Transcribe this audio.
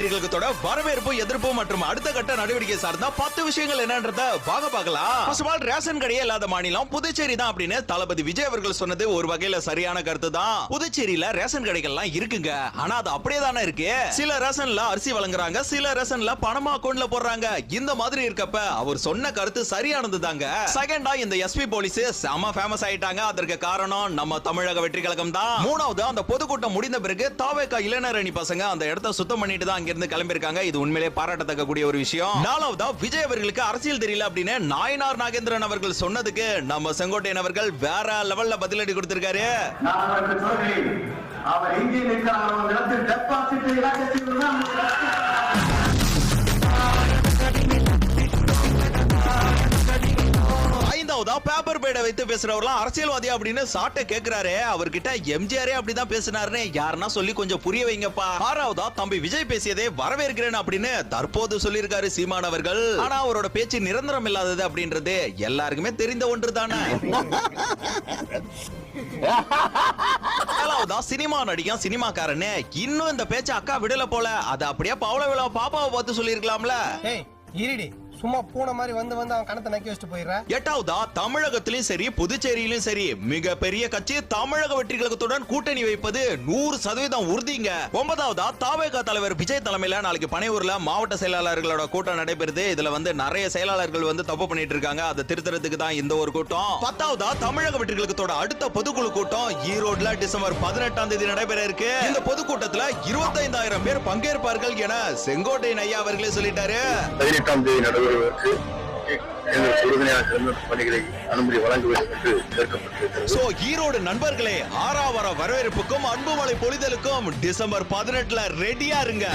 வெற்றிகளுக்கு வரவேற்பு, எதிர்ப்பு மற்றும் அடுத்த கட்ட நடவடிக்கை சார்ந்த 10 விஷயங்கள் என்னன்றத பார்க்கலாம். ரேஷன் கடையே இல்லாத மாநிலம் புதுச்சேரி தான் அப்படின்னு தளபதி விஜய் அவர்கள் சொன்னது ஒரு வகையில சரியான கருத்து தான். புதுச்சேரியில ரேஷன் கடைகள்லாம் இருக்குங்க, ஆனா அது அப்படியே தானே இருக்கு. சில ரேஷன்ல அரிசி வழங்குறாங்க, சில ரேஷன்ல பணமா அக்கவுண்ட்ல போடுறாங்க. இந்த மாதிரி இருக்கப்ப அவர் சொன்ன கருத்து சரியானது தாங்க. செகண்டா, இந்த எஸ்பி போலீஸ் செம ஃபேமஸ் ஆயிட்டாங்க. அதற்கு காரணம் நம்ம தமிழக வெற்றி கழகம் தான். மூணாவது, அந்த பொதுக்கூட்டம் முடிந்த பிறகு தாவேகா இளைஞர் அணி பசங்க அந்த இடத்தை சுத்தம் பண்ணிட்டு தான் அங்கிருந்து கிளம்பிருக்காங்க. இது உண்மையிலே பாராட்டத்தக்க கூடிய ஒரு விஷயம். நாலாவதா, விஜய் அவர்களுக்கு அரசியல் தெரியல அப்படின்னு நாயனார் நாகேந்திரன் அவர்கள் சொன்னதுக்கு நம்ம செங்கோட்டையன் அவர்கள் வேற லெவல்ல பதிலடி கொடுத்திருக்காரு. அவர் இங்கே பேப்பர் பேட வைத்து பேசுறவர்லாம் அரசியல்வாதி அப்படின்னு சாட்டை கேக்குறாரு. அவர்கிட்ட எம்ஜிஆரே அப்படிதான் பேசினாருன்னு யாருன்னா சொல்லி கொஞ்சம் புரிய வைங்கப்பா. ஆறாவதா, தம்பி விஜய் பேசியதே வரவேற்கிறேன் அப்படின்னு தற்போது சொல்லியிருக்காரு சீமான் அவர்கள். ஆனா அவரோட பேச்சு நிரந்தரம் இல்லாதது அப்படின்றது எல்லாருக்குமே தெரிந்த ஒன்று தானே. சினிமா நடிகன் சினிமாக்காரன்னு இன்னும் இந்த பேச்ச அக்கா விடல போல. அது அப்படியே பவள விழா பாப்பாவை பார்த்து சொல்லி இருக்கலாம்ல. சும்மா பூனை மாதிரி வந்து அவன் கணத்தை நக்கி வச்சுட்டு போயிடுற. எட்டாவதா, தமிழகத்திலும் சரி புதுச்சேரியிலும் சரி மிகப்பெரிய கட்சி தமிழக வெற்றி கழகத்துடன் கூட்டணி வைப்பது 100% உறுதிங்க. ஒன்பதாவதா, தாவேகா தலைவர் விஜய் தலைமையில நாளைக்கு பனையூர்ல மாவட்ட செயலாளர்களோட கூட்டம் நடைபெறுது. இதுல நிறைய செயலாளர்கள் தப்பு பண்ணிட்டு இருக்காங்க. அதை திருத்தறதுக்கு தான் இந்த ஒரு கூட்டம். பத்தாவதா, தமிழக வெற்றி கழகத்தோட அடுத்த பொதுக்குழு கூட்டம் ஈரோட்ல டிசம்பர் 18ஆம் தேதி நடைபெற இருக்கு. இந்த பொதுக்கூட்டத்துல 25,000 பேர் பங்கேற்பார்கள் என செங்கோட்டையன் ஐயா அவர்களே சொல்லிட்டாரு. 18ஆம் தேதி அனுமதி வழங்க வேண்டும் என்று கேட்கப்பட்டிருக்கிறது. ஈரோடு நண்பர்களே, ஆறாவர வரவேற்புக்கும் அன்பு மழை பொழிதலுக்கும் டிசம்பர் 18 ரெடியா இருங்க.